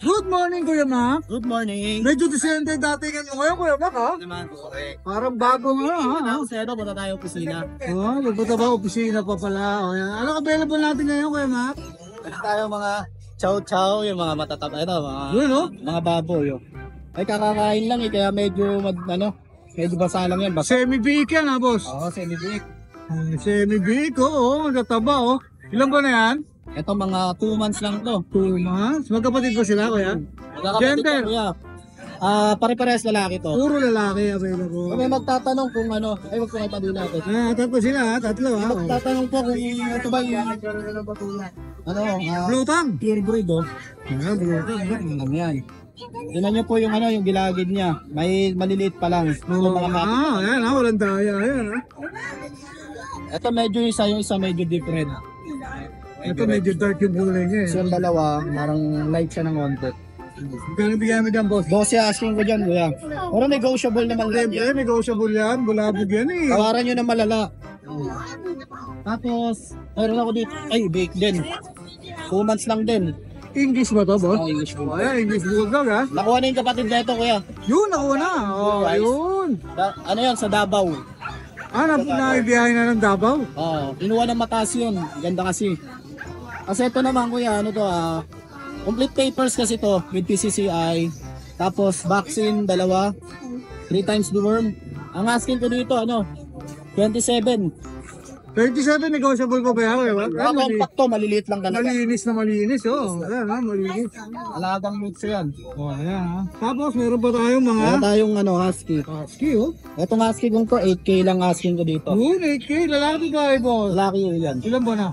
Good morning, Kuya Mac. Good morning. Medyo disente dati ngayon ngayon, Kuya Mac, ha? Naman po eh. Parang bago nga, ha? Kasi ano, punta tayo opisina. Oh, nagpunta ba opisina pa pala? O, yan. Ano available natin ngayon, Kuya Mac? Kasi tayo mga chow-chow, yung mga matatap, Yun, no? mga baboy. Oh. Ay kakakain lang eh, kaya medyo medyo basa lang yan. Basa. Semi-big yan, ha, boss? Oo, semi-big. Semi-big, oo, magkataba, oh. Ilan ba na yan? Ito mga 2 months lang to. 2 months? Magkapatid ba sila, Kuya? Magkakapatid Gender? ko, kuya. Pare-parehas lalaki to. Puro lalaki available. Kung may magtatanong kung ano, ay wag ko nga itabi natin. Tatlo sila, ha? Tatlo, ha? Oh. Magtatanong po kung ito ba yung Blue tongue? pure breed oh. Ah, blue tongue. Ano yan? Tingnan niyo po yung yung gilagid niya. May maliliit pa lang. Oh, Mga mati. ayan, ha? Walang daya, ayan, ha? Ito medyo yung isa medyo different. Ito medyo dark yung kulay niya, eh. So yung dalawa, parang light siya ng konti. Kano bigyan mo dyan, boss? Boss, asking ko dyan, kuya. Pero negotiable naman lang yan. Siyempre, negotiable yan. Bulabog yan, eh. Tawaran nyo na malala. Tapos, meron ako dito. Ay, bake din. 2 months lang din. English ba to, boss? Oh, English Oh, food. ayan, English bulldog, ha? Nakuha na yung kapatid nito, kuya. Yun, nakuha na. Oh, ayun. Ano yan, sa Davao. Naibiyahin na ng Davao. Oo, kinuha ng mataas yun. Ganda kasi. Kasi ito naman, kuya, ano to, complete papers kasi to with PCCI. Tapos, vaccine, 2. 3 times deworm. Ang asking ko dito, 27. 37 negotiable ko ba yan? Ang compact to, maliliit lang talaga. Malinis na malinis, oh. Ayan, ha, malinis. Alagang mix yan. Oh, ayan, ha. Tapos, meron pa tayong mga Meron tayong husky. husky, oh. Itong husky kong to, 8K lang asking ko dito. Yun, 8K, lalaki ba, boss? Lalaki yun yan. Ilan ba na?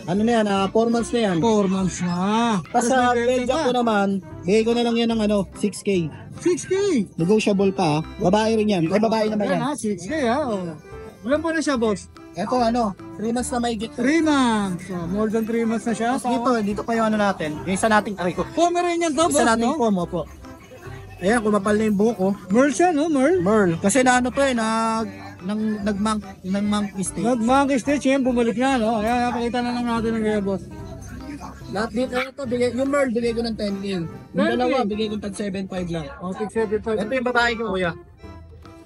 Ano na yan, 4 months na yan. 4 months na. Tapos sa may benta Belgium pa. ko naman, bigay ko na lang yan ng 6K. 6K. Negotiable pa. Babae rin yan. Ay, babae naman Ayan, yan. ha, 6K, ha. Oh. Ilan pa na siya, boss? Ito 3 months na may git. 3 months. So, more than 3 months na siya. Tapos dito pa yung natin. Yung isa nating ko. Pomeranian to, boss, Isa nating no? pomo po. Ayan, kumapal na yung buhok ko. Merl siya, no? Merl? Merl. Kasi nag-monkey state. Nag-monkey stitch, yan, bumalik na, no? Ayan, napakita na lang natin ng kaya, boss. Lahat dito, yung Merl, bigay ko ng 10K. Yung 10K? dalawa, bigay ko ng 7.5 lang. Oh, 675. Ito yung babae ko, kuya.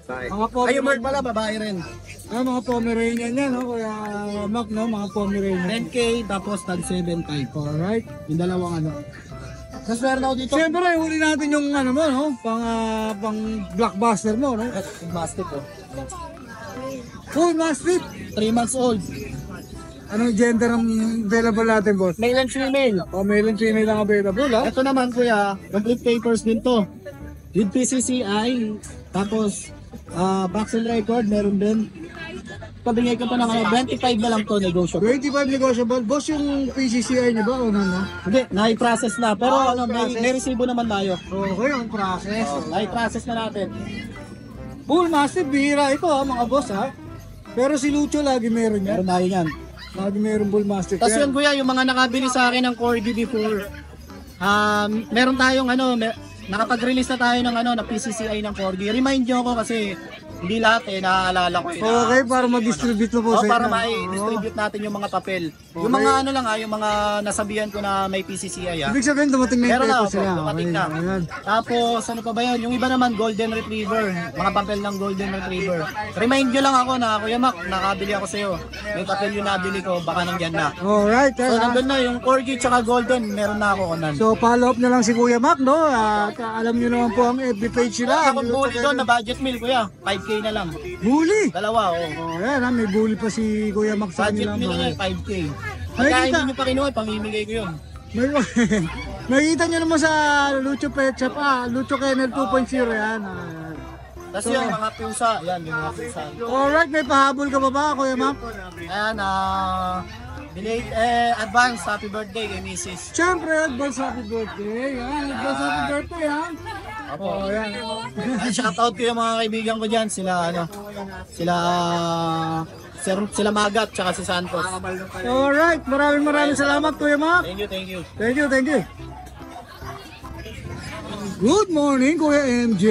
Mga Ay, yung Merl pala, babae rin. mga Pomeranian yan, no? Kaya, Mac, no? Mga Pomeranian. 10K, tapos tag 7.5. Alright. Yung dalawang Tapos meron ako dito. Siyempre, huli natin yung ano mo, no? Pang blockbuster mo, no? Mastiff ko. Full mastiff. 3 months old. Anong gender ang available natin, boss? Male and female. O, male and female ang available, ha? Ito naman kuya, complete papers din to. With PCCI, tapos vaccine record, meron din. Pabigay ko pa ng 25 na lang to negotiable. 25 negotiable. Boss, yung PCCI niyo ba o ano? Hindi, na-process na. Pero may resibo naman tayo. Okay, ang process. Na-process na natin. Bull Mastiff, bihira ito, ha, mga boss, ha? Pero si Lucho lagi meron yan. Meron tayo yan. Lagi meron Bull Mastiff. Tapos yan. yun kuya, yung mga nakabili sa akin ng Corgi before, meron tayong nakapag-release na tayo ng na PCCI ng Corgi. Remind nyo ako kasi hindi lahat naaalala ko. Okay, para mag-distribute mo po sa Para inyo. mai-distribute natin yung mga papel. Yung mga yung mga nasabihan ko na may PCCI Ibig sabihin, dumating na yung Meron na papers ako, sila. dumating na. Ayan. Tapos ano pa ba yan? Yung iba naman Golden Retriever, mga papel ng Golden Retriever. Remind nyo lang ako na Kuya Mac, nakabili ako sa'yo. May papel yung nabili ko, baka nandyan na. Alright, So nandun na yung Corgi tsaka Golden, meron na ako kanan. So, follow up na lang si Kuya Mac, no? At alam nyo naman po ang FB page nila. Ako bully doon na budget meal kuya, 5K na lang. Bully! Dalawa Oh, ayan, ha, may bully pa si Kuya Mac sa Budget kanilang meal na bahay. yan, 5K. Ay, Pagka kita- hindi nyo pa kinuha, pamimigay ko yun. Nakikita nyo naman sa Lucho Pet Shop, Lucho Kennel 2.0 yan. Ayan. Tapos yung mga pusa, yan yung mga pusa. Alright, may pahabol ka pa ba, Kuya Mac? Ayan, advance happy birthday kay Mrs. Siyempre, advance happy birthday. Yan, advance happy birthday, ha? Oh, yan. Ay, shoutout ko yung mga kaibigan ko dyan, sila Magat, tsaka si Santos. Alright, maraming salamat, Kuya Mac. Thank you, thank you. Thank you, thank you. Good morning, Kuya MJ.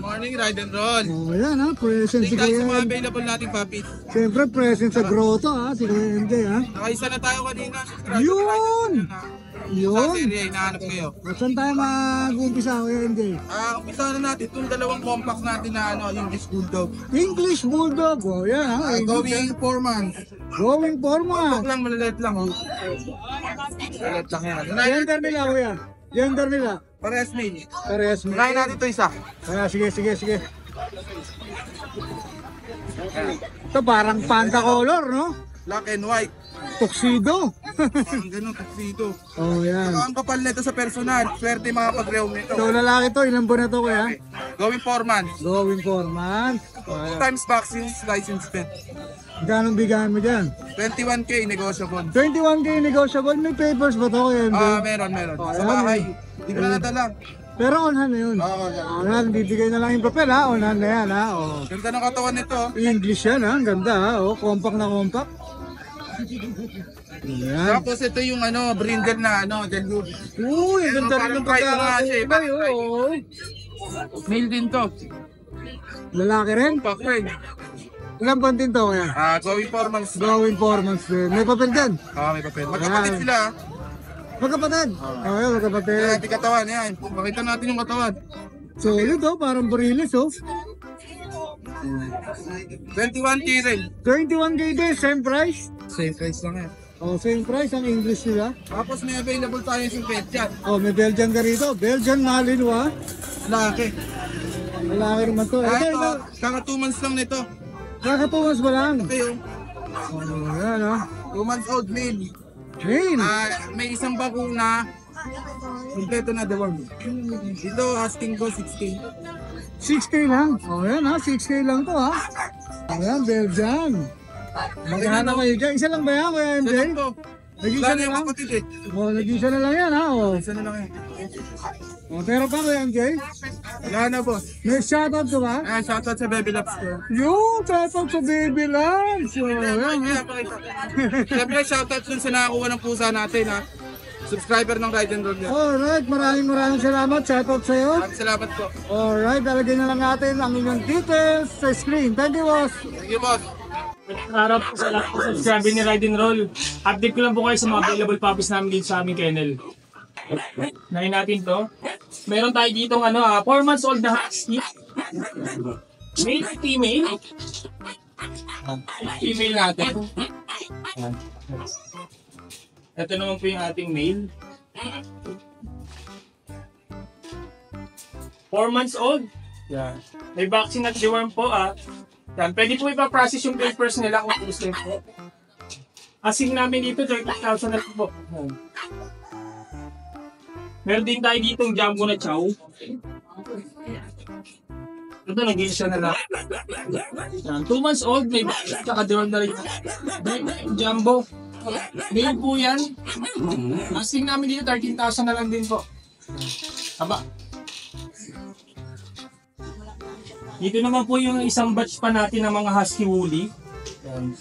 Morning, ride and roll. Oh, yan ha, present si Tingnan sa mga Kuya. available nating puppies. Siyempre, present sa grotto ha, si Kuya MJ ha. Nakaisa na tayo kanina. Yun! Yun! Sa area, hinahanap kayo. Saan tayo mag-umpisa, Kuya MJ? Umpisa na natin itong dalawang compact natin na English Bulldog. English Bulldog. Oh, yan ha. Going 4 months. Going for Compact months. lang, malalit lang. Malalit lang yan. Gender nila, Kuya. Gender nila. Parehas male. Parehas mo. Unahin natin ito isa. Sige. Ito parang panda color, no? Black and white. Tuxedo. Parang ganun, tuxedo. Oh, yan. Ito ang kapal nito sa personal. Swerte mga pag-rew nito. So, lalaki to. Ilan buwan na to, Kuya? Going 4 months. Going for months. Oh, 2 yan. times vaccines, license pet. Ganong bigahan mo dyan? 21K negotiable. 21K negotiable. May papers ba to, Kuya MJ? Meron. Oh, Sa ayan, bahay. eh. Di ko na nadala. Pero on hand na yun. Oo. On hand, bibigay na lang yung papel ha. On hand na yan ha. Oh. Ganda ng katawan nito. English yan ha. Ang ganda ha. Oh, compact na compact. Yan. Tapos ito yung brindle na Delud. Uy, ang ganda rin Parang ng pride na nga siya, pagkakabay. Oh. Male din to. Lalaki rin? Pakren. Ilan buwan din to kaya? Going 4 months. Going 4 months din. May papel dyan? May papel. Magkapatid sila. Magkapatid? Oo, yan, magkapatid. Kaya natin katawan. Yan. Makita natin yung katawan. Solid oh, parang barilis oh. 21K rin. 21K din, same price? Same price lang yan. Oh, same price ang English nila. Tapos may available tayo sa pet dyan. Oh, may Belgian ka rito. Belgian Malinois. Laki. Lalaki naman to. Ito, kaka 2 months lang nito. Nakatuwas ba lang? Ito yung Oh, yan oh. 2 months old male. Main. May isang bakuna. Kompleto na the world. Ito asking ko 16. 6K lang. Oh, yan ha. 6K lang to ha. Ayan, Belgian. Maghanap kayo dyan. Isa lang ba yan, Kuya MJ? Saan to? Nag-isa Wala na na yung lang? kapatid eh. Oh, nag-isa na lang yan ha. Oh. Isa na lang yan. Oh, pero pa, Kuya MJ? Wala na boss. May shoutout ka ba? Shoutout sa Baby Labs ko. Yung shoutout sa Baby Labs. Oh, yan. Siyempre shoutout dun sa nakakuha ng pusa natin ha. Subscriber ng Ride and Roll yan. Alright, maraming salamat. Shoutout sa'yo. Maraming salamat po. Alright, talagyan na lang natin ang inyong details sa screen. Thank you, boss. Thank you boss. Araw po sa lahat po sa subscribe ni Ride and Roll. Update ko lang po kayo sa mga available puppies namin dito sa aming kennel. Nahin natin to. Meron tayo dito 4 months old na husky. Male, female. Female natin. Ito naman po yung ating male. 4 months old. Yan. May vaccine at deworm po Yan. Pwede po ipaprocess yung papers nila kung gusto po. Asing namin dito 30,000 na po. Yan. Meron din tayo ditong jumbo na chow. Ito, nag-iisa na lang. Yan. 2 months old, may vaccine, tsaka deworm na rin. Jumbo. Male po yan. Asking namin dito 13,000 na lang din po. Aba. Dito naman po yung isang batch pa natin ng mga husky woolly. Yan.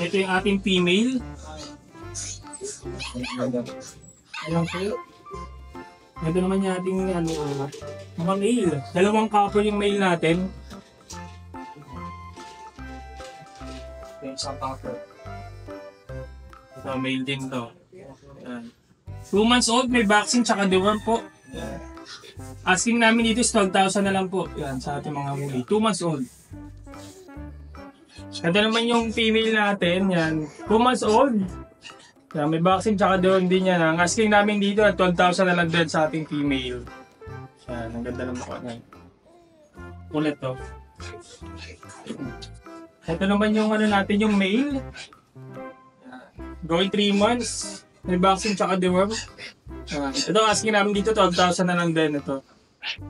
Ito yung ating female. Ayan po. Ito naman yung ating mga male. 2 couple yung male natin. Ito yung isang couple. Ito, male din to. Yan. 2 months old, may vaccine tsaka deworm po. Yan. Asking namin dito is 12,000 na lang po. Yan, sa ating mga woolly. 2 months old. Ito naman yung female natin. Yan, 2 months old. Yan, may vaccine tsaka deworm din yan. Ang asking namin dito at 12,000 na lang din sa ating female. Yan, ang ganda ng mukha niya. Ulit to. Ito naman yung natin, yung male. Going 3 months. May vaccine tsaka deworm. Ito asking namin dito 12,000 na lang din ito.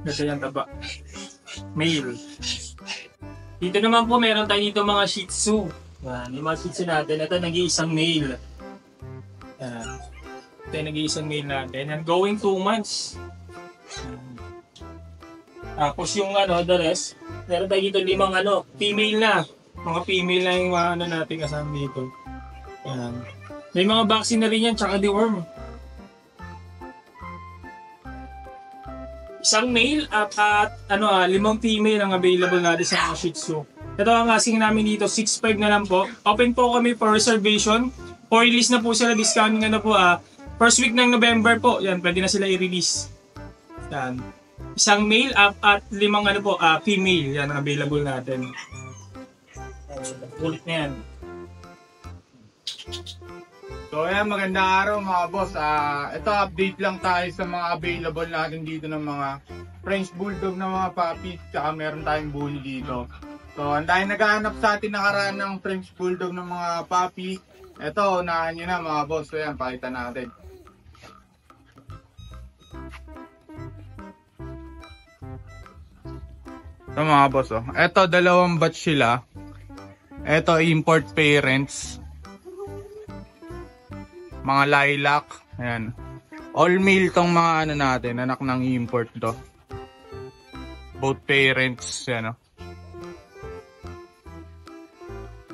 Ganda yung taba. Male. Dito naman po meron tayo dito mga Shih Tzu. Yan, yung mga Shih Tzu natin. Ito nag-iisang male. Yan. Ito yung nag-iisang male natin. And going 2 months. Yan. Tapos yung the rest. Meron tayo dito 5 female na. Mga female na yung natin kasama dito. Yan. May mga vaccine na rin yan, tsaka deworm. Isang male at 5 female ang available natin sa mga Shih Tzu. Ito ang asking namin dito, 6.5 na lang po. Open po kami for reservation. For release na po sila this coming first week ng November po. Yan, pwede na sila i-release. Yan. Isang male at 5 female. Yan ang available natin. Ulit na yan. So ayan, magandang araw mga boss. Ito update lang tayo sa mga available natin dito ng mga French Bulldog na mga puppies. Tsaka meron tayong bully dito. So ang dahil naghahanap sa atin nakaraan ng French Bulldog ng mga puppy. Ito, unahan nyo na mga boss. So ayan, pakita natin. Ito mga boss, oh. Ito, dalawang batch sila. Ito, import parents. Mga lilac. Ayan. All male tong mga natin. Anak ng import to. Both parents. Ayan, oh.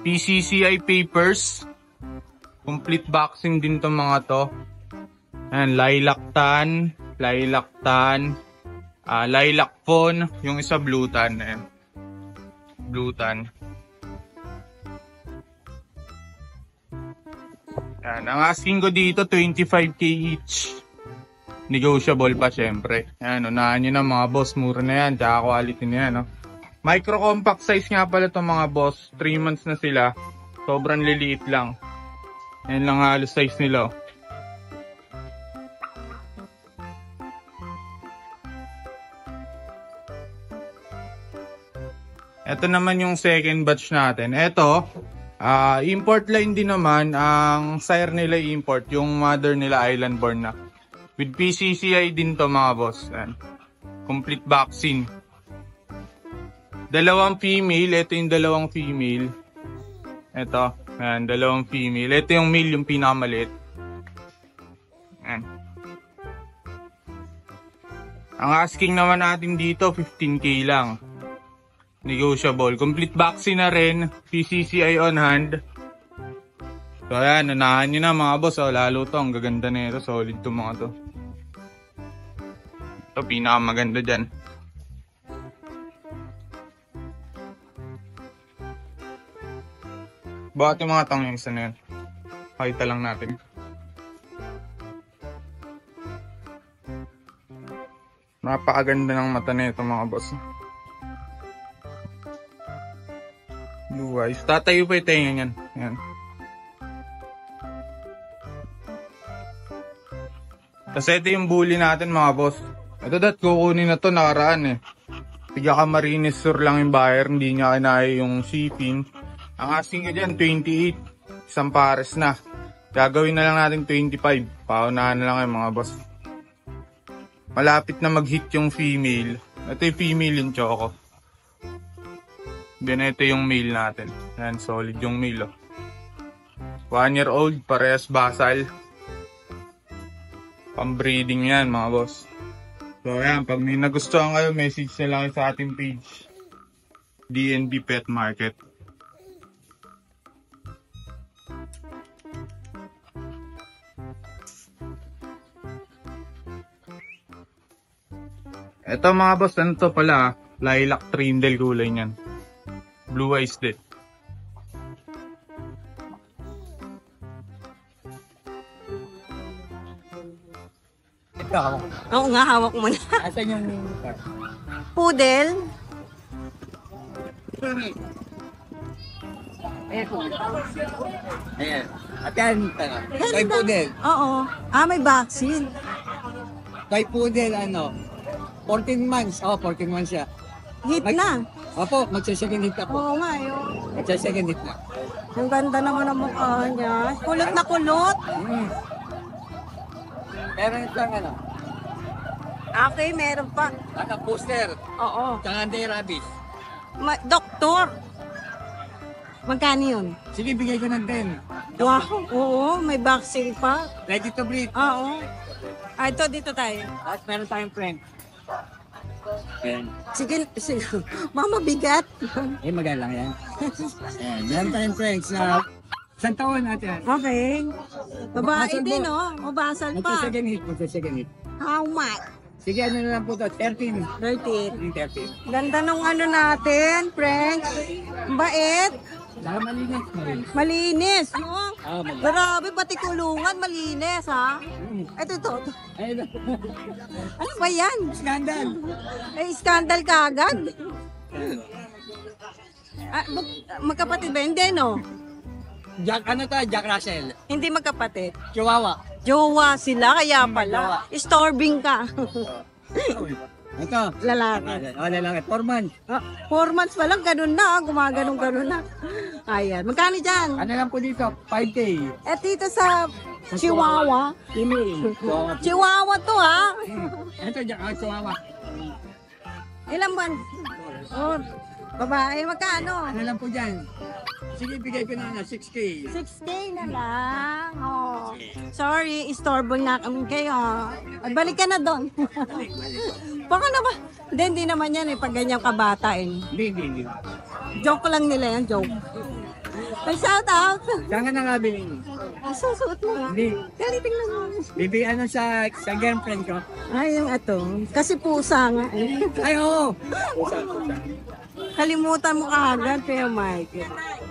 PCCI papers. Complete boxing din tong mga to. Ayan, lilac tan. Lilac phone. Yung isa blue tan. Ayan. Blue tan. Yan, ang asking ko dito 25k each. Negotiable pa syempre. Yan, unahan nyo na mga boss, mura na yan, tsaka quality na yan. No? Micro compact size nga pala itong mga boss, 3 months na sila. Sobrang liliit lang. Yan lang halos size nila. Ito naman yung second batch natin. Ito, import line din naman. Ang sire nila import, yung mother nila island born na. With PCCI din to mga boss. Ayan. Complete vaccine. Dalawang female, ito yung dalawang female. Ito, ayan, dalawang female. Ito yung male, yung pinakamaliit. Ayan. Ang asking naman natin dito, 15k lang. Negotiable. Complete vaccine na rin. PCCI on hand. So ayan, unahan nyo na mga boss. Oh, lalo to, ang gaganda na ito. Solid to mga to. Ito, pinakamaganda dyan. Bakit yung mga tangyang isa na yan? Pakita lang natin. Napakaganda ng mata na ito mga boss. Blue eyes. Tatayo pa yung tenga niyan. Ayan. Kasi ito yung bully natin mga boss. Ito kukunin na to nakaraan eh. Tiga Camarines Sur lang yung buyer. Hindi niya kinaya yung shipping. Ang asking ka dyan 28. Isang pares na. Gagawin na lang natin 25. Paunahan na lang yung mga boss. Malapit na mag-hit yung female. Ito yung female yung choco. Then ito yung male natin. Yan, solid yung male. 1 year old, parehas basal. Pang-breeding yan mga boss. So yan, pag may nagustuhan kayo, message na lang sa ating page. DNB Pet Market. Ito mga boss, ano to pala? Lilac trindle kulay niyan. Blue eyes din. Oo nga, hawak mo na. Asan yung Poodle. ayan. At yan, kay Poodle. Oo. May vaccine. Kay Poodle, 14 months. 14 months siya. Hit na. Opo, magsa-second hit ako. Oo nga, yun. Magsa-second hit na. Ang ganda naman ang mukha niya. Kulot na kulot. Meron itong Okay, meron pa. poster. Oo. Tsaka anti-rabies. Doktor. Magkano yun? Sige, bigay ko ng 10. Wow. Oo, may vaccine pa. Ready to breed. Oo. Ito, dito tayo. At meron tayong friend. Ayan. Sige. Mama, bigat. Maganda lang yan. Ayan, meron tayong friends na isang taon natin. Okay. Babae din, oh. O, basal pa. Magsa-second hit. How much? Sige, ano na lang po to? 13. 13. 13. Ganda nung ano natin, French. Bait. Saka malinis. Malinis, no? Malinis. Grabe, pati kulungan, malinis, ha? Ito. Ayun. Ano ba yan? Scandal. Scandal ka agad? Magkapatid ba? Hindi, no? Jack Russell. Hindi magkapatid. Chihuahua. Jowa sila, kaya pala. Storbing ka. Ito. Lalaki. Lalaki. 4 months. 4 months pa lang, ganun na. Gumaganong-ganon na. Ayan. Magkano dyan? Ano lang po dito? 5K. Eh, dito sa Chihuahua. Female. Chihuahua to, ha? Ito, Chihuahua. Ilang buwan? Oh, babae, magkano? Ano lang po dyan? Sige, bigay ko na 6K. 6K na lang. Oh. Sorry, istorbo na kami kayo. At balik ka na doon. Baka na ba? Hindi naman yan pag ganyan kabata Hindi. Joke lang nila yan, joke. May shout out. Saan ka nakabili? Susuot mo nga. Hindi. Dali, tingnan mo. Bibi sa girlfriend ko. Ay, yung ato. Kasi pusa nga. Ay, oo. Kalimutan mo kaagad, pero Mike.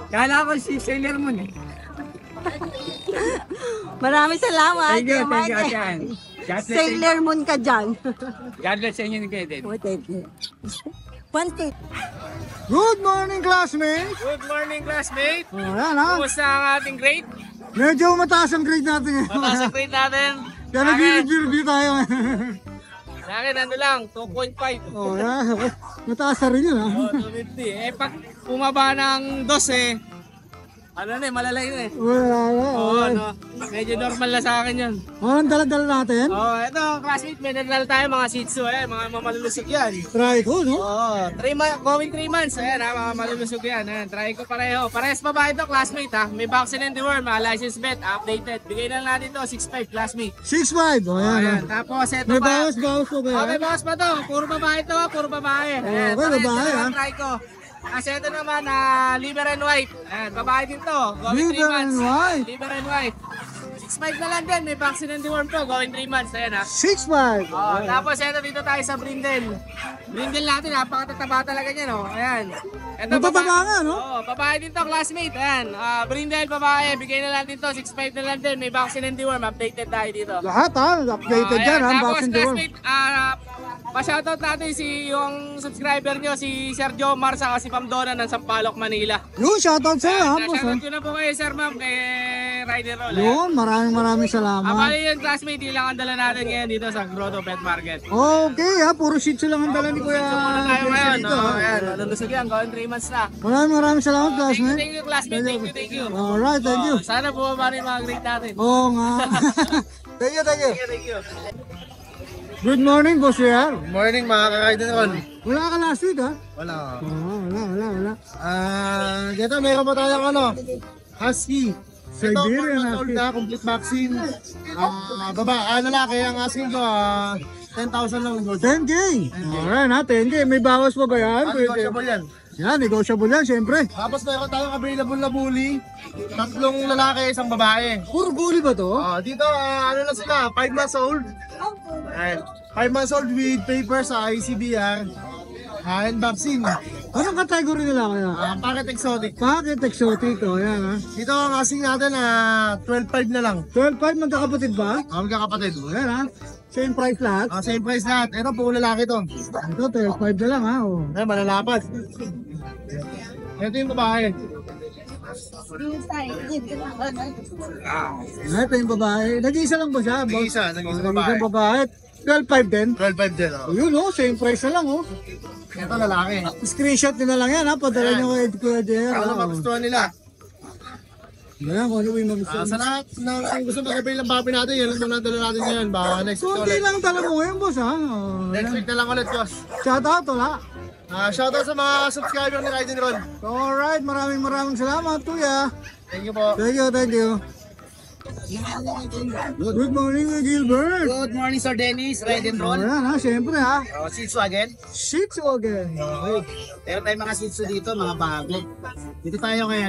Kala ko si Sailor Moon eh. Maraming salamat. Thank you, Kuya Mike. Atian. God bless Sailor Moon ka dyan. God bless sa inyo ni Keden. Oh, thank you. Pante. Good morning, classmates! Good morning, classmate. Oh, yan ha. Kumusta ang ating grade? Medyo mataas ang grade natin ngayon. Mataas ang grade natin. Kaya nag-review tayo. Sa akin, ano lang, 2.5. Oh, yan. Mataas na rin yun ha. 250. Eh, pag bumaba ng 12, ano na malalay na Wala na. Oo, ano, medyo normal na sa akin yun. Anong dala-dala natin? Ito, classmate, may nadala tayo mga shih tzu, mga malulusog yan. Try ko, no? Going 3 months, ayan mga malulusog yan. Ayan, try ko pareho. Parehas babae ito, classmate May vaccine and deworm, license vet, updated. Bigay na natin ito, 6.5, classmate. 6'5". Oh, yan. Ayan, tapos ito May pa. bawas po ba yan? May bawas pa to, puro babae to, puro babae. Ayan, okay, parehas babae, na ha? try ko. Kasi ito naman, liver and white. Ayan, babae din to. Going 3 Liver months. and white? Liver and white. 6.5 na lang din. May vaccine and deworm to. Going 3 months. Ayan ha. 6'5". Tapos ito dito tayo sa Brindle. Brindle natin, napakatataba talaga niya, no? Ayan. Ito, Matataba nga, no? babae din to, classmate. Ayan. Brindle, babae. Bigay na lang din to. 6.5 na lang din. May vaccine and deworm. Updated tayo dito. Lahat ha, updated dyan ha, Tapos, boxing door. classmate, pa-shoutout natin yung subscriber nyo, si Sir Jomar, saka si Pamdona ng Sampaloc, Manila. Yun, shoutout sa'yo ha, boss ha. Shoutout ko na po kayo, Sir Ma'am, kay Rider Roll. Yun, maraming salamat. Bali yun, classmate, di lang ang dala natin ngayon dito sa Grotto Pet Market. Okay ha, puro shih tzu lang ang dala ni Kuya. Muna tayo ngayon, dito, no? ha. Ayan, nalusog yan, going 3 months na. Maraming salamat, classmate. Thank you, classmate. Thank you. Alright, thank you. Sana bumaba rin mga grade natin. Oo nga. Thank you. Thank you. Good morning, Boss Real. Morning mga ka-rider Ron. Wala ka last week ha? Wala. Wala. Dito meron pa tayong Husky. Siberian Ito, 4 months old Husky. na, complete vaccine. Lalaki, ang asking ko, 10,000 lang. 10K. Alright ha, 10K. May bawas pa ba yan? Negotiable yan. Yan, negotiable yan, syempre. Tapos meron tayong available na bully. 3 lalaki, 1 babae. Puro bully ba to? Dito, ano lang sila, 5 months old. Ayan. 5 months old with papers sa ICBR. And vaccine. Anong category nila kaya? Packet exotic. Packet exotic to, yan ha. Dito ang asking natin, 12.5 na lang. 12.5 magkakapatid ba? Magkakapatid. Yan ha. Same price lahat. Same price lahat. Ito, puro lalaki to. Ito, 12.5 na lang ha. Oh. Ayan, malalapat. Ito yung babae. Ito yung babae. Nag-iisa lang ba siya? boss? Nag-iisa Nag-iisa babae. babae. 12.5 din. 12.5 din. Oh, yun oh, same price na lang oh. Ito lalaki. Screenshot nyo na lang yan ha. Padala nyo kay Kuya Jer. Ano magustuhan nila? Yan, kung ano yung magustuhan. Sa lahat ng gusto mag-avail ng papi natin, yan lang dala natin ngayon. Baka next week Kunti ulit. lang tala mo ngayon boss ha. Oh, Next week na lang ulit, boss. shout out wala. Shoutout sa mga subscriber ni Ride and Roll. Alright, maraming salamat Kuya. Thank you po. Thank you. Good morning Gilbert. Good morning, Sir Dennis. Ride and roll. Ayan ha, syempre ha. Shih Tzu again. Shih Tzu again. Meron tayong mga Shih Tzu dito, mga bago. Dito tayo kay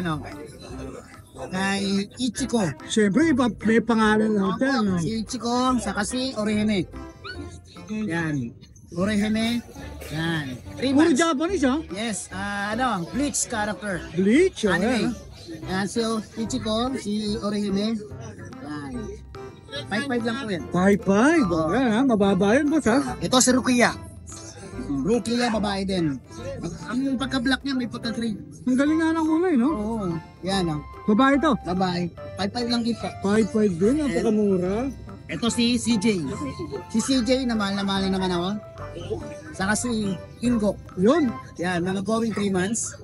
kay Ichiko. Syempre, may pangalan lahat yan. No? Si Ichiko, saka si Orihime. Yan. Orihime. Yan. 3 Puro months. Japanese ha? Yes, Bleach character. Bleach, oh, Anime. yan. Yan, so Ichiko, si Orihime. Yan. 5-5 lang po yan. 5-5. Oh, yan ha, mababa yun boss ha. Ito si Rukia. Rukia, babae din. Ang pagka-black niya, may pagka-green. Ang galing nga ng kulay, no? Oo. Yan, Babae to. babae. 5-5 lang kita. 5-5 din, napakamura. Ito si CJ. Si CJ, na mahal naman ako. Saka si Ingo. Yun, Yan, mga going 3 months.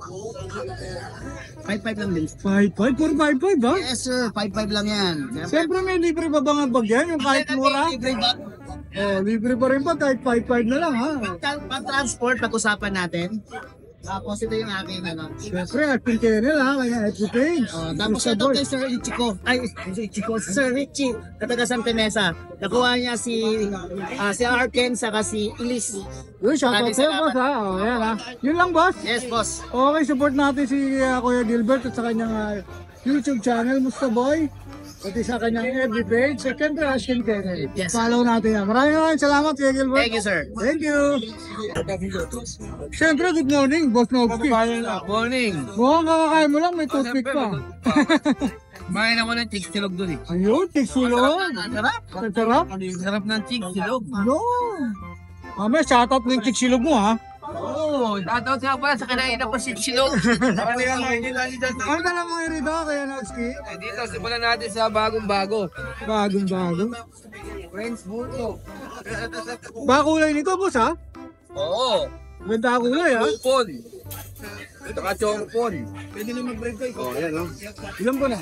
5-5 lang din. 5-5. Puro 5-5 ha? Yes sir, 5-5 lang yan. Siyempre may libre pa bang bag yan? Yung kahit mura? Libre ba? Oh, libre pa rin ba? Kahit 5-5 na lang ha? Pag-transport, pag-usapan natin. Tapos ito yung aking Siyempre, acting channel ha? Kaya FB page. tapos ito kay Sir Ichiko. Ay, si Ichiko. Sir Richie, na taga Santa Mesa. Nakuha niya si Arken, saka si Elise. Yun, shoutout Maraming sa'yo salamat. boss ha? Oh, yan ha? Yun lang boss. Yes, boss. Okay, support natin si Kuya Gilbert at sa kanyang YouTube channel, Musta Boy. Pati sa kanyang FB page, second Russian channel. Yes. Follow natin yan. Maraming salamat, Kuya Gilbert. Thank you, sir. Thank you. Siyempre, good morning, Boss Novski. Morning. Mukhang kakakain mo lang, may toothpick pa. Kumain ako ng chicks silog dun eh. Ayun, tiksulong. Sarap. Ang sarap. Sarap ng chicks silog. Ayun. Mamaya, shoutout mo yung tiksilog mo ha. Oo, tatawag nga pala sa kinain ako si silog. Ang dala mo yung rito, Kuya Novski? Dito, simulan natin sa bagong-bago. Bagong bago. Friends Buto. Bakulay nito, boss ha? Oo. Ganda kulay ha? Chongpon. Ito ka Chongpon. Pwede na mag-break ko. Oh, yan oh. Ilan po na?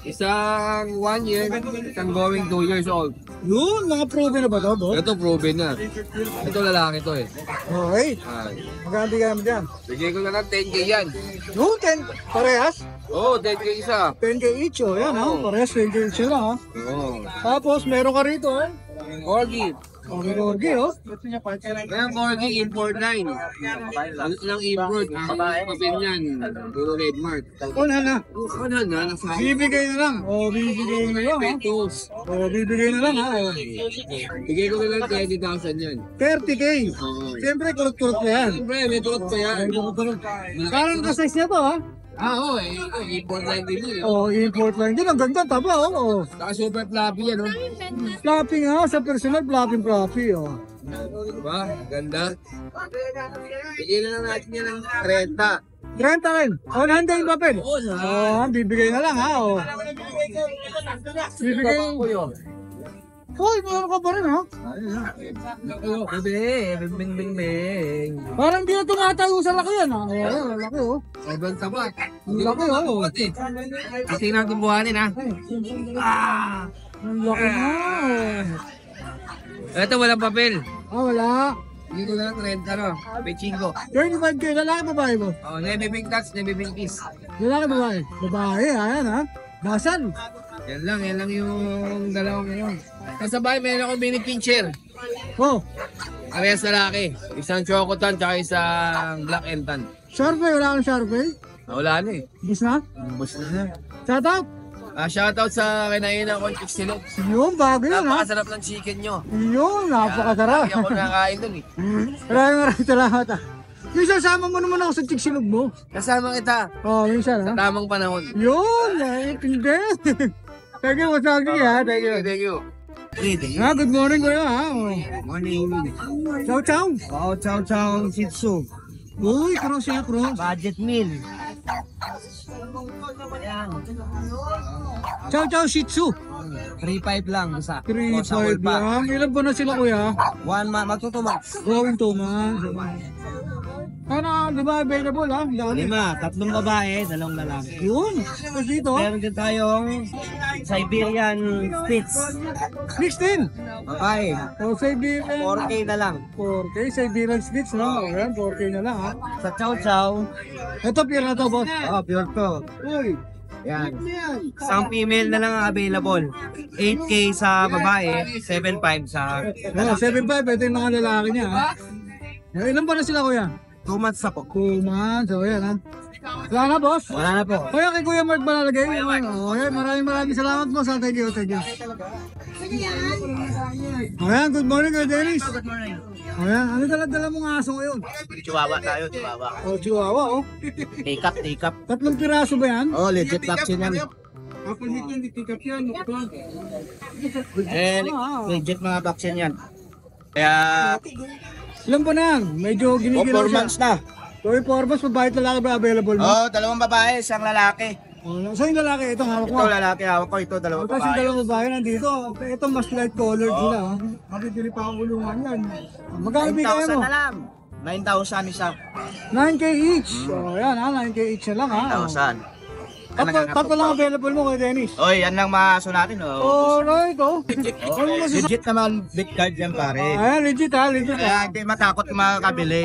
Isang 1 year, isang going 2 years old. Yun, mga proven na ba ito, boss? Ito proven na. Ito lalaki to eh. Okay. Ah, Magkano ka naman dyan? bigay ko na lang 10k yan. Yun, 10. Parehas? Oo, 10k isa. 10k each, oh. Yan, ha? Parehas, 10k each lang, ha? Oo. Tapos, meron ka rito, ha? Corgi. Okay, Gorgie, oh. Ngayon Corgi, import line. Ano lang import? Papel yan. Puro red mark. Una na. Ano na, nasa Bibigay na lang. Oh, bibigay na lang, ha? Petos. Oh, bibigay na lang, ha? Oh. Bigay ko na lang 20,000 yan. 30k. Oo. Siyempre, kurot-kurot na yan. Siyempre, may tulot pa yan. Parang ka-size na to, ha? Oo, ito, import line din yun. Oh, import lang din. Ang ganda, taba, oh. Oh. Saka super floppy yan, oh. Floppy nga, sa personal, floppy, oh. Diba? Ganda. Bigay na lang natin yan ng 30. 30 rin. Oh, nandiyan yung papel. Oo, Oh, bibigay na lang, ha? Oh. Bibigay. Hoy, meron ka pa rin, ha? Bing, bing, bing. Parang di na tumatayo sa laki yan, ha? Oh, laki, oh. Sobrang tapat. Ang laki, oh. Kasi natin buhanin, ha? Ang laki na, oh. Ito, walang papel. Ah, wala. Dito na lang 30, no? Pechingo. 25k, lalaki babae mo? Oh, nebibing tax, nebibing kiss. Lalaki babae? Babae, ayan, ha? Basan. Yan lang yung dalawang ngayon. Kasabay, meron akong mini pincher. Oh, Parehas lalaki. Isang chocotan, tsaka isang black and tan. Sharpay, wala kang Sharpay? Wala na eh. Bus na? Bus na. Shout out. Shoutout sa kinainan ko ng Silog. Yun, bago yun, ha? Napakasarap ng chicken nyo. Yun, napakasarap. Lagi ako nakain dun eh. Maraming salamat, ha? Minsan, sama mo naman ako sa chiksilog mo. Kasama kita Oh, minsan, ha? sa tamang panahon. Yun, hindi. Thank you, Wasagi, ha? Thank you. Thank you. Ha, good morning, kuya, ha? Oh. Morning. Chow, chow. Oh, chow chow shih tzu. Uy, cross ya, cross. Budget meal. Chow, chow, shih tzu. 3.5 lang isa. 3-5 lang. Ilan po na sila, kuya? 1 month, magtutumax. Going 2 months. Ano, di ba available, ha? Dami. 5, 3 babae, 2 lalaki. Yun. Tapos dito, Meron din tayong Siberian Spitz. 16. Babae, O, Siberian. 4K na lang. 4K, Siberian Spitz, no? Ayan, 4K na lang, ha? Sa chow chow, Ito, pure na to, boss. pure to. Uy. Yan. Isang female na lang ang available. 8K sa babae, 7.5 sa Oh, 7.5, ito yung mga lalaki niya, ha? Ilan pa na sila, kuya? 2 months sa po. 2 months, so yan, ha? Wala na, boss? Wala na po. Kaya kay Kuya Mark malalagay. Ayan, maraming salamat, boss. Thank you, thank you. Ayan, good morning, Kuya Dennis. Good morning. Ayan, ano dala mong aso ngayon? Chihuahua tayo, chihuahua. Oh, Chihuahua, oh. Take up. 3 piraso ba yan? Oh, legit vaccine yan. Legit mga vaccine yan. Kaya, Ilan po na yan? Medyo ginigilaw 4 siya. months na. 4 months, babae at lalaki ba available mo? Oh, 2 babae, isang lalaki. Oh, so yung lalaki, itong hawak mo. Ito lalaki hawak ko, ito 2 Tapos yung babae. dalawang babae nandito. Ito mas light colored sila. Ha? Mapipili pa ang ulungan yan. Magkano bigay 9,000 mo? na lang. 9,000 isa. 9K each. Oh, yan ha, 9K each na lang ha. 9,000. Tatlo lang available mo kay Dennis. Oy, yan lang maaso natin, oh. Alright, oh. Ano mo sa... Legit naman big card yan, pare. Ayan, legit ha, legit ha. Kaya hindi matakot yung mga kabili.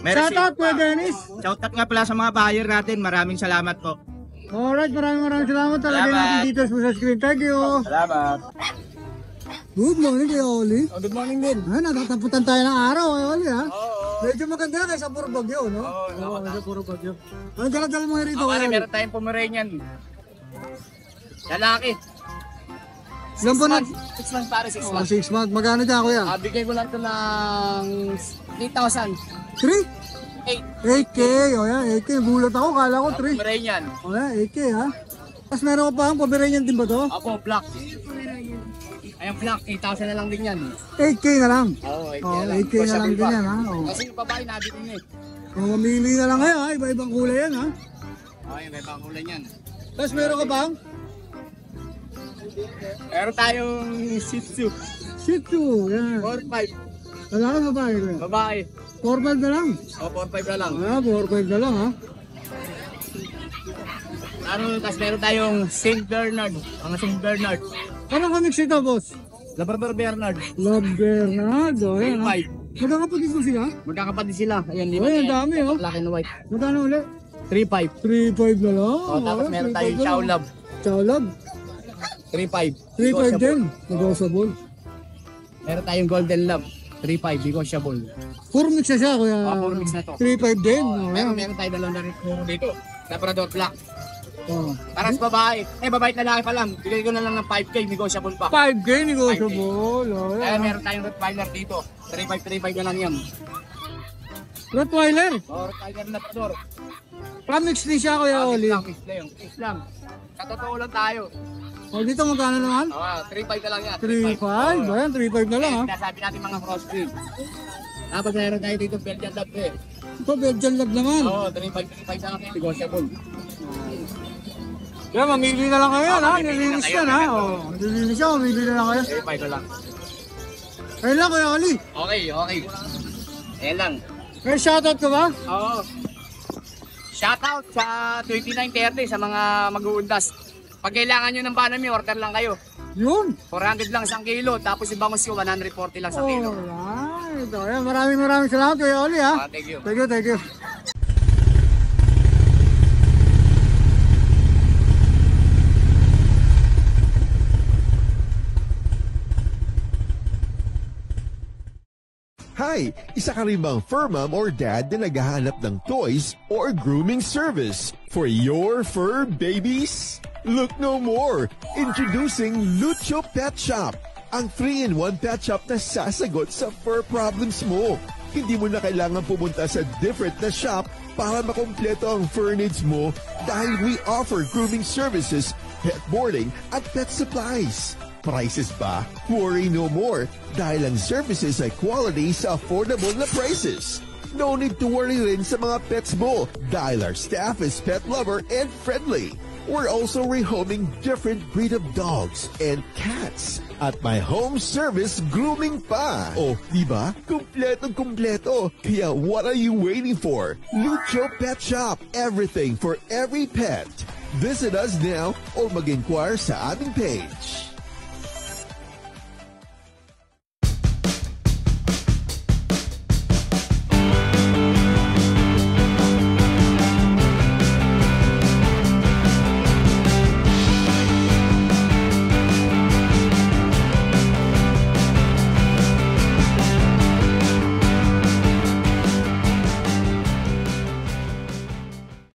Shoutout kay Dennis. Shoutout nga pala sa mga buyer natin. Maraming salamat po. Alright, maraming salamat. Talagay Salamat. natin dito sa screen. Thank you. Salamat. Good morning kay Oli. Good morning din. Ay, natataputan tayo ng araw kay Oli ha. Medyo maganda kaysa puro bagyo, no? Oo, kaysa puro bagyo. Anong dala-dala mo rito kay Oli? Meron tayong Pomeranian. Lalaki. Ilan po na? 6 months pare, 6 Oh, 6 months. Magkano dyan, kuya? Bigay ko lang ito ng 3,000. 3? 8K. O yan, 8K. Gulat ako. Kala ko 3. Pomeranian. O yan, 8K ha. Tapos meron ko pa ang Pomeranian din ba to? Apo, black. Ayun, black. 8,000 na lang din yan. 8K na lang. Oo, 8K Oh, na lang. 8K na lang din yan ha. Oh. Kasi yung babae natin din eh. Mamili na lang kayo ha. Iba-ibang kulay yan ha. Okay, may pangulan yan. Tapos meron ka bang? Meron tayong Shih Tzu. Shih Tzu. Yan. 4-5. Lalaki babae ko yan. Babae. 4-5 na lang. O, 4-5 na lang. Ah, 4-5 na lang ha. Tapos meron tayong Saint Bernard. Mga Saint Bernard. Ano ka mix ito, boss? Labrador Bernard. Love Bernard. O yan ha. 5. Magkakapatid mo sila? Magkakapatid sila. Ayan, di O yan, dami oh. Black and white. Magkano ulit? 3-5. 3-5 na lang. O, tapos Okay, meron 3-5 tayong na Chow lang. Love. Chow Love. 3-5. 3-5 din. Negotiable. Meron tayong Golden Love. 3-5. Negotiable. Puro mix na siya, kuya. Puro mix na to. 3-5 din. O yan. Meron tayo dalawang na rin dito. Labrador Black. Oh. Para sa babae. Babae at lalaki pa lang. Bigay ko na lang ng 5K. Negotiable pa. 5K negotiable. O Kaya yan. meron tayong Rottweiler dito. 3-5 na lang yan. Rottweiler. O, Rottweiler Labrador. Mix din siya, kuya Oli. Islam. Sa totoo lang tayo. O dito magkano naman? 3-5 na lang yan. 3-5. Ayan, 3-5 na lang ha. Sinasabi natin mga crossbreed. Tapos meron tayo dito Belgian Lab eh. Ito, Belgian Lab naman. Oo, 3-5 na lang yan. Negotiable. Kaya mamili na lang kayo yan ha. Nilinis yan ha. O, nilinis yan. Mamili na lang kayo. 3-5 na lang. Ayun lang, kuya Oli. Okay. Ayan lang. May shoutout ka ba? Oo. Shoutout sa 2930 sa mga mag-uundas. Pag kailangan nyo ng Banami, order lang kayo. Yun. 400 lang isang kilo, tapos yung bangus ko 140 lang sa kilo. Alright. Ayan, maraming salamat kuya Oli ha. Thank you. Thank you. Hi! Isa ka rin bang fur mom or dad na naghahanap ng toys or grooming service for your fur babies? Look no more! Introducing Lucho Pet Shop, ang 3-in-1 pet shop na sasagot sa fur problems mo. Hindi mo na kailangan pumunta sa different na shop para makompleto ang fur needs mo dahil we offer grooming services, pet boarding at pet supplies. Prices ba? Worry no more dahil ang services ay quality sa affordable na prices. No need to worry rin sa mga pets mo dahil our staff is pet lover and friendly. We're also rehoming different breed of dogs and cats at my home service grooming pa. Oh, diba? Kumpletong-kumpleto. Kaya what are you waiting for? Lucho Pet Shop. Everything for every pet. Visit us now or mag-inquire sa aming page.